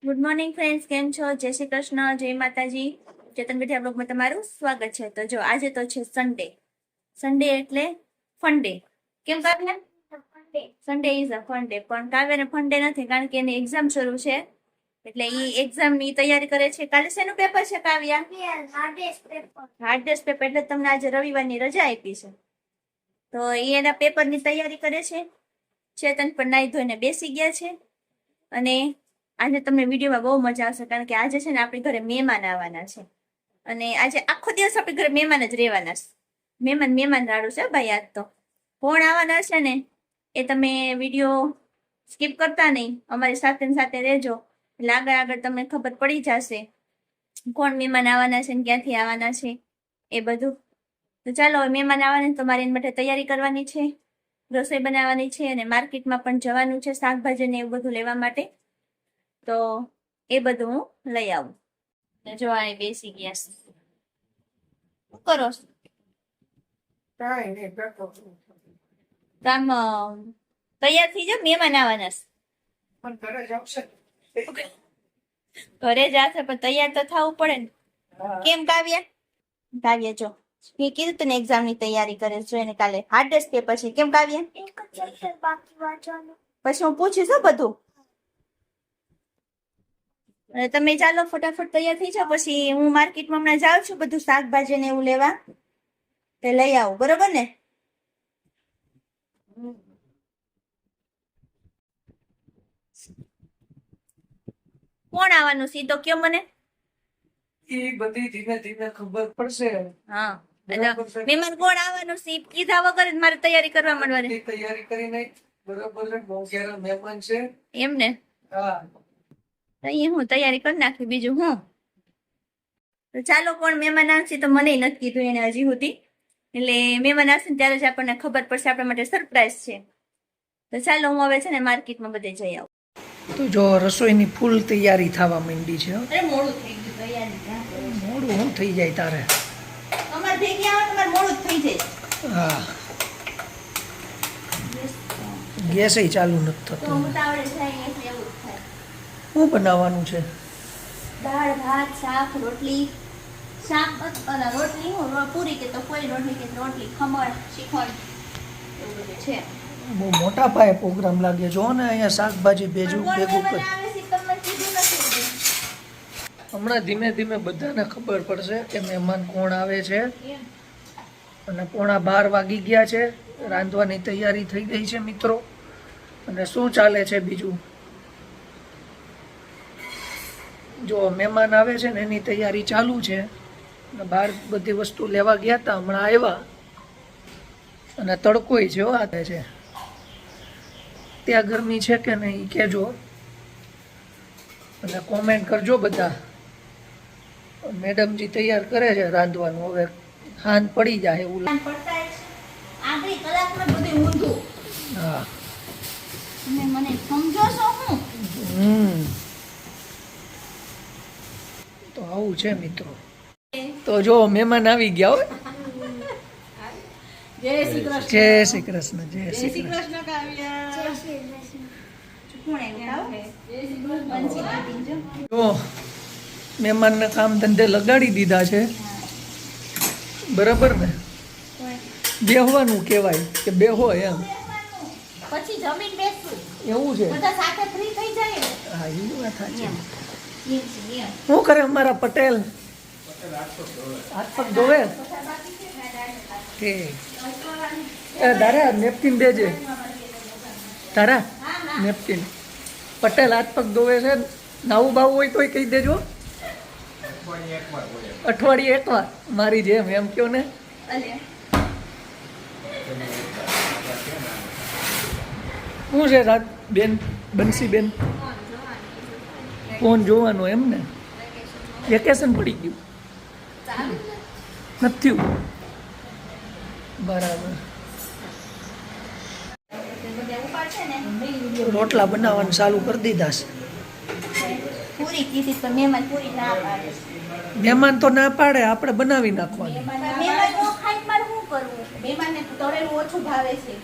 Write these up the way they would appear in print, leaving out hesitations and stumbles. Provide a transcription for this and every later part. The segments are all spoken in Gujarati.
ગુડ મોર્નિંગ ફ્રેન્ડ્સ, કેમ છો? જય શ્રી કૃષ્ણ, જય માતાજી. ચેતન બેઠા બ્લોગમાં તમારું સ્વાગત છે. તો જો આજે તો છે સન્ડે. સન્ડે એટલે ફન ડે. કેમ કાવ્ય? Sunday is a fun day. પણ કાવ્યને ફન ડે નથી, કારણ કે એની એક્ઝામ શરૂ છે, એટલે એ એક્ઝામ ની તૈયારી કરે છે. કાલે શેનું પેપર છે કાવ્ય? Hardest paper. એટલે તમને આજે રવિવારની રજા આપી છે, તો એ એના પેપરની તૈયારી કરે છે. ચેતન પણ નાઈ ધોઈને બેસી ગયા છે. અને આજે તમને વિડીયોમાં બહુ મજા આવશે, કારણ કે આજે છે ને આપણી ઘરે મહેમાન આવવાના છે. અને આજે આખો દિવસ આપણી ઘરે મહેમાન જ રહેવાના છે. મહેમાન રાડું છે ભાઈ. આજ તો કોણ આવવાના છે ને એ તમે વિડીયો સ્કીપ કરતા નહીં, અમારી સાથે સાથે રહેજો, એટલે આગળ તમને ખબર પડી જશે કોણ મહેમાન આવવાના છે ને ક્યાંથી આવવાના છે એ બધું. તો ચાલો, મહેમાન આવવાના તો મારે એના માટે તૈયારી કરવાની છે, રસોઈ બનાવવાની છે, અને માર્કેટમાં પણ જવાનું છે શાકભાજી ને એવું બધું લેવા માટે. તો એ બધું હું લઈ આવું. જો આ બેસી ગયા. શું કરો છો? કામ તૈયાર થઈ જાવ, મહેમાન આવવાના છે. ઘરે જ આવશે પણ તૈયાર તો થવું પડે ને. કેમ કાવ્ય? કાવ્ય જો મેં કીધું તને એક્ઝામ ની તૈયારી કરે છે, એને કાલે હાર્ડેસ્ટ પેપર છે. કેમ કાવ્ય? પછી હું પૂછીશ બધું. અને તમે ચાલો ફટાફટ તૈયાર થઈ જાઓ, પછી હું માર્કેટમાં હમણાં જાઉં છું બધું શાકભાજી ને એવું લેવા, તે લઈ આવું. બરોબર ને? કોણ આવવાનું છે તો કયો મને. એ બધી ધીમે ધીમે ખબર પડશે. હા, મહેમાન કોણ આવવાનું છે કીધા વગર જ મારે તૈયારી કરવા માંડવાની. તૈયારી કરી નાખ. બરોબર છે. બહુ સારા મહેમાન છે એમ ને? હા, અહીંયા હું તૈયારી કરી નાખી. બીજું હું. તો ચાલો, કોણ મહેમાન આવશે તો મને નથી કીધું એને હજી સુધી, એટલે મહેમાન આવશે ને ત્યારે જ આપણને ખબર પડશે. આપણા માટે સરપ્રાઈઝ છે. તો ચાલો, હું હવે છે ને માર્કેટમાં બધે જઈ આવું. તો જો રસોઈની ફૂલ તૈયારી થવા માંડી છે. અરે મોડું થઈ ગયું તૈયારી. મોડું હું થઈ જાય તારે? તમારે ભેગી આવો તમારે મોડું જ થઈ જાય. હા, ગેસ ચાલુ નથી તો થતો. ઉતાવળે જાય એટલે એવું જ થાય. શું બનાવવાનું છે? દાળ ભાત શાક રોટલી. શાક અને રોટલી હું પૂરી કે તો કોઈ રોટલી કે રોટલી ખમણ શ્રીખંડ એવું બધું છે. બહુ મોટા પાયે પ્રોગ્રામ લાગે. જો ને અહીંયા શાકભાજી ભેગું પણ કરી. આવે છે તમને કીધું નથી. હમણાં ધીમે ધીમે બધાને ખબર પડશે કે મહેમાન કોણ આવે છે. અને 11:15 વાગી ગયા છે. રાંધવાની તૈયારી થઈ ગઈ છે મિત્રો. અને શું ચાલે છે બીજું? જો મહેમાન આવે છે ને એની તૈયારી ચાલુ છે. અને બહાર બધી વસ્તુ લેવા ગયા હતા, હમણાં આવ્યા. અને તડકોય છે આ છે. ત્યાં ગરમી છે કે નહીં કહેજો, અને કોમેન્ટ કરજો બધા. મેડમજી તૈયાર કરે છે રાંધવાનું. હવે હાન પડી જાય એવું. આગલી કલાકમાં બધું ઊંધું. હા, તમે મને સમજો છો હું? તો આવું છે મિત્રો. તો જો મહેમાન આવી ગયા હોય. જય શ્રી કૃષ્ણ. જય શ્રી કૃષ્ણ. જય શ્રી કૃષ્ણ. જો મહેમાનને કામ ધંધે લગાડી દીધા છે. બરાબર ને? બેહવાનું કહેવાય કે બેહો એમ. પછી જમીન બેસવું એવું છે. બધા સાથે ફ્રી થઈ જાય. હા, એ વાત સાચી. શું કરે અમારા પટેલ? હાથ પગ ધોવે. તારા નેપકિન દેજે. તારા નેપકિન. પટેલ હાથ પગ ધોવે છે. નાવું બાવું હોય તોય કહી દેજો. અઠવાડિયે એકવાર મારી જેમ એમ કયો ને. શું છે રાત બેન? બંસી બેન ફોન જોવાનો એમ ને? વેકેશન પડી ગયું નથી થયું? બરાબર. રોટલા બનાવવાનું ચાલુ કરી દીધા છે. પૂરી કીધી તો મહેમાન પૂરી ના પાડે. મહેમાન તો ના પાડે, આપણે બનાવી નાખવાનું. મહેમાન નો ખાઈ મારે શું કરવું? મહેમાનને તળેલું ઓછું ભાવે છે.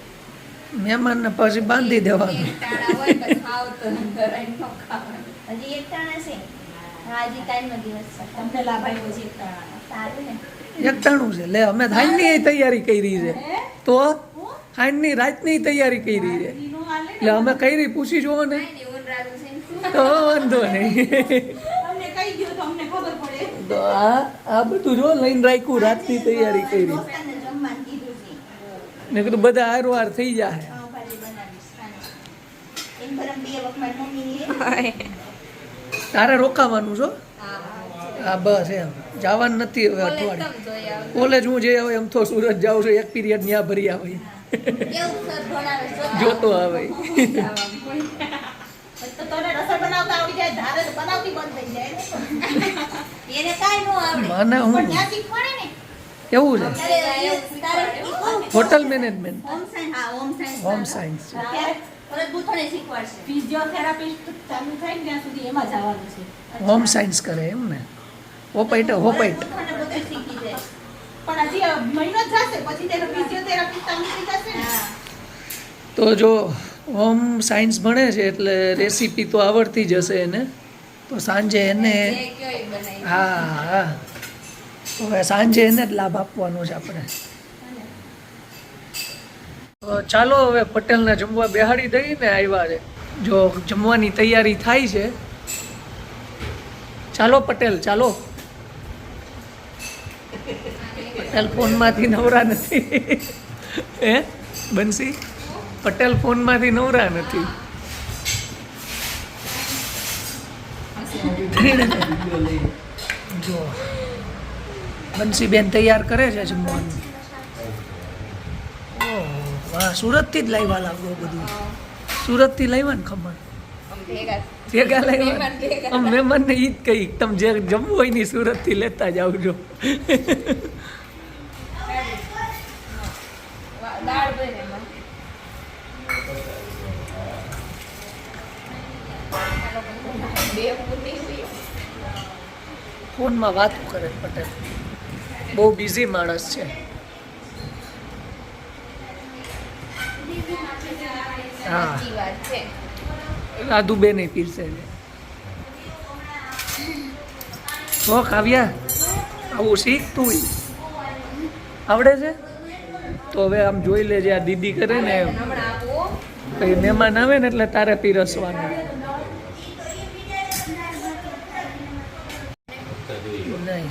મહેમાનને પછી બાંધી દેવાનું. ટાણા હોય તો ખાવ તો ધરાઈ ન ખાવાનું. હજી એક ટાણા છે. હા, હજી કાલનો દિવસ છે. તમને લાભ આવ્યો છે એક ટાણાનો. સારું ને. એકટાણું છે લે અમે હાઈની તૈયારી કરી છે તો હાઈની રાતની તૈયારી કરી છે ઈનો હાલે ને એટલે અમે કરી પૂછી જોવો ને કાંઈ નહીં, ઊંઘરાલું છે ને શું? તો વાંધો નહીં અમને કહી દો તો અમને ખબર પડે. તો આ બધું જો લઈને રાખ્યું રાતની તૈયારી કરી દોસ્તારને જમવાનું કીધું છે. ને કીધું બધા હારવાર થઈ જાય પાવભાજી બનાવીશ સાંજે. એમ ગરમ 2 વખત મારી મમ્મીની હે. તારે રોકાવાનું છો હા બસ એમ જવાનું નથી હવે અઠવાડિયે કોલેજ હું જે હવે એમ તો સુરત જાઉં છું એક પીરિયડ ત્યાં ભરી આવે કેવું સર ભણાવે છે. જોતો આવે તો તને રસોઈ બનાવતા આવડી જાય ધારે તો બનાવતી બંધ થઈ જાય ને. એને કાંઈ ન આવડે. મને પણ હું ત્યાં શીખવાડે ને. એવું છે તારે હોટલ મેનેજમેન્ટ હોમ સાયન્સ. હા, હોમ સાયન્સ. હોમ સાયન્સ ત્યારે પરત ગૂંથણી શીખવાડશે. ફિઝિયોથેરાપિસ્ટ ચાલુ થાય ને ત્યાં સુધી એમાં જવાનું છે. હોમ સાયન્સ કરે એમ ને હોપાઈટ હોપાઈટ ગૂંથણ બધું શીખી જાય. પણ હજી મહિનો જ જશે પછી તેનો ફિઝિયોથેરાપિસ્ટ ચાલુ થઈ જશે ને. હા. તો જો હોમ સાયન્સ ભણે છે એટલે રેસીપી તો આવડતી જ હશે એને તો સાંજે એને જે કયો એ બનાવી. હા હા તો હવે સાંજે એને જ લાભ આપવાનો છે આપણે તો ચાલો હવે પટેલને જમવા બેહાડી દઈને આવ્યા છે જો જમવાની તૈયારી થાય છે ચાલો પટેલ ચાલો પટેલ ફોનમાંથી નવરા નથી હે બંસી પટેલ ફોનમાંથી નવરા નથી જો બંસીબેન તૈયાર કરે છે જમવાનું ઓહ વાહ સુરતથી જ લાવ્યા લાગો બધું સુરતથી લાવ્યા ને ખબર ભેગા લાવ્યા આમ મહેમાનને ઈ જ કહી તમે જે જમવું હોય ને સુરતથી લેતા જ આવજો દાળ બને એમાં. બે પૂરી હોય. ફોનમાં વાત કરે પટેલ બહુ બિઝી માણસ છે હા સાચી વાત છે. રાધુબેન પીરસે છે હો કાવ્યા આવું શીખ તું આવડે છે તો હવે આમ જોઈ લેજે આ દીદી કરે ને હમણાં આપો. પછી મહેમાન આવે ને એટલે તારે પીરસવાનું નહીં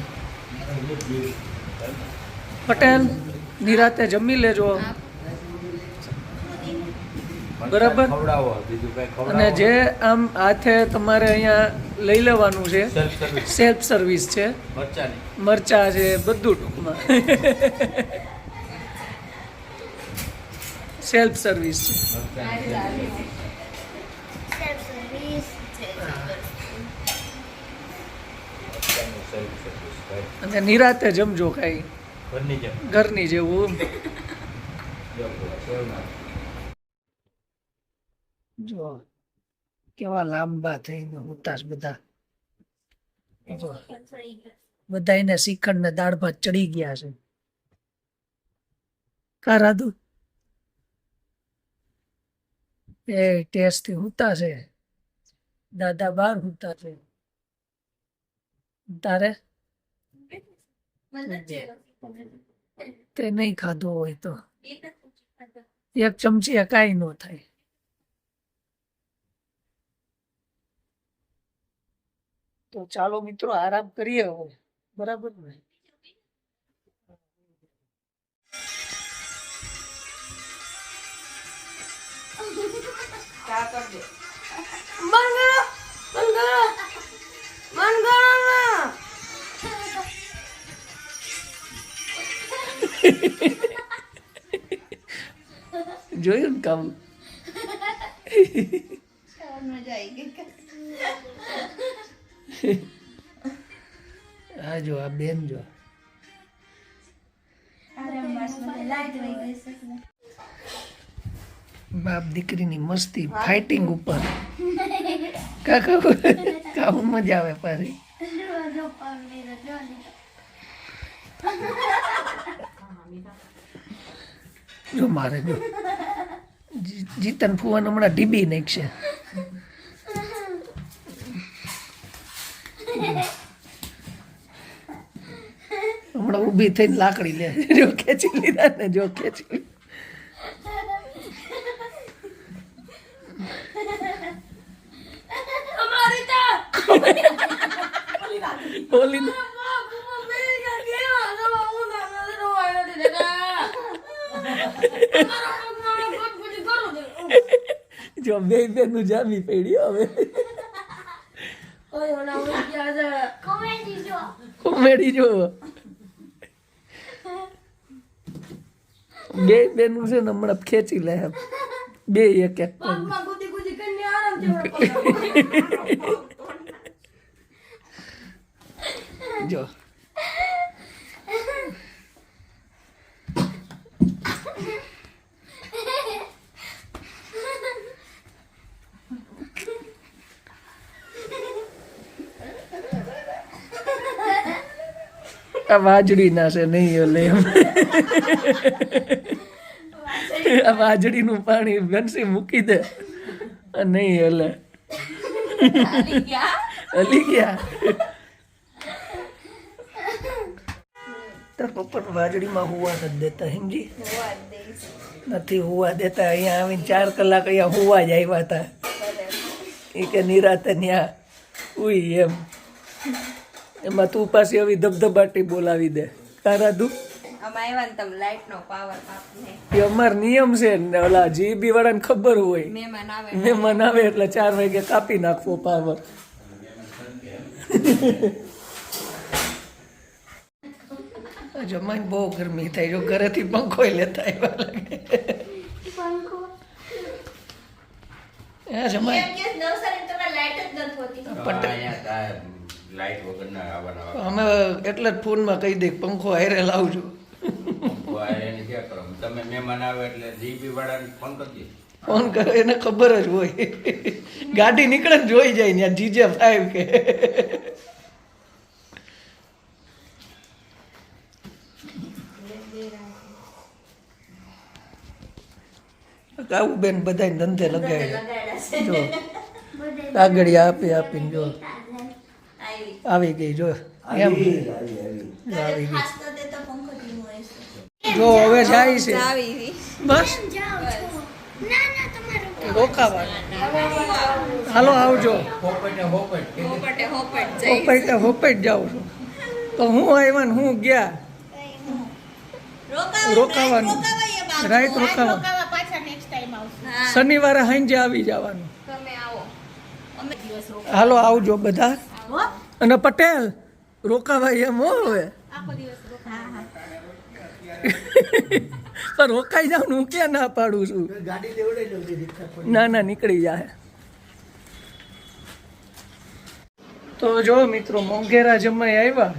પટેલ નિરાતે જમી લેજો બરાબર ખવડાવો બીજું કઈ અને જે આમ હાથે તમારે અહીંયા લઈ લેવાનું છે સેલ્ફ સર્વિસ સેલ્ફ સર્વિસ છે મરચાની મરચા છે બધું ટૂંકમાં સેલ્ફ સર્વિસ છે સેલ્ફ સર્વિસ અને નિરાતે જમજો કાંઈ ઘરની જેમ ઘરની જેવું જો કેવા લાંબા થઈને ઉતાસ બધા જો બધા એને શ્રીખંડ ને દાળ ભાત ચડી ગયા છે કા રાધુ એ ટેસ્ટ થી હુતા છે દાદા બાર હુતા છે તારે તે નહીં ખાધું હોય તો એક ચમચી કાંઈ ન થાય તો ચાલો મિત્રો આરામ કરીએ હવે બરાબર ને જોયું ને કામ મજા આવી ગઈ. આ જો આ બેન જો બાપ દીકરીની મસ્તી ફાઇટિંગ ઉપર કાકા કામ મજા આવે પાછી જો મારે જો જીતન ફુવાન હમણાં ડીબી નાખશે હમણાં ઊભી થઈને લાકડી લે જો ખેંચી લીધા ને જો ખેંચી ઓલી ને જો બે બેનું જામી પડી હવે કોમેડી જો બે બેનું છે ને હમણાં ખેંચી લે એમ. બે એક એક જો આ વાજડી ના છે નહીં ઓલે એમ આ વાજડીનું પાણી બંસી મૂકી દે નહીં ઓલે હલી ગયા તાર પપ્પા વાજડીમાં હુવા નથી દેતા સમજી નથી હુવા દેતા અહીંયા આવીને 4 કલાક અહીંયા હુવા જ આવ્યા હતા એ કે નિરાતે ત્યાં ઉઈ એમ એમાં તું પાછી આવી ધબધબાટી બોલાવી દે કારાદુ એ અમાર નિયમ છે ને ઓલા જીબી વાળાને ખબર હોય મહેમાન આવે એટલે 4 વાગે કાપી નાખવો પાવર જમાઈને બહુ ગરમી થાય જો ઘરેથી પંખો લેતા આવ્યા લાગે જમાઈ લાઈટ વગર ના આવવાના અમે એટલે જ ફોનમાં કહી દે પંખો હારે લાવજો તમે મહેમાન આવે એટલે જીબી વાળાને ફોન કરજો ફોન કરે એને ખબર જ હોય ગાડી નીકળે ને જોઈ જાય ને જીજે 5 કે કાવું બેન બધા ધંધે લગાડ્યા જો આગળ આપીને જો આવી ગઈ જો એમ આવી ગઈ જો હવે જાય છે બસ રોકાવાનું હાલો આવજો હોપેટ જાઉં છું તો હું આવ્યા ને હું ગયા રોકાવાનું રાઈટ રોકાવાનું પાછા નેક્સ્ટ ટાઈમ આવશે. શનિવારે સાંજે આવી જવાનું હાલો આવજો બધા અને પટેલ રોકાવાય એમ હો હવે પણ રોકાઈ જાવ હું ક્યાં ના પાડું છું ના નીકળી જાય તો જો મિત્રો મોંઘેરા જમાઈ આવ્યા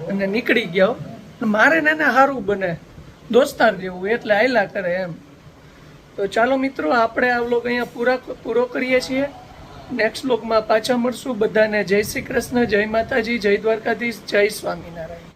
અને નીકળી ગયા મારે ને સારું બને દોસ્તાર જેવું એટલે આયલા કરે એમ તો ચાલો મિત્રો આપણે આ વ્લોગ અહીંયા પૂરો કરીએ છીએ નેક્સ્ટ વ્લોગમાં પાછા મળશું બધાને જય શ્રી કૃષ્ણ જય માતાજી જય દ્વારકાધીશ જય સ્વામિનારાયણ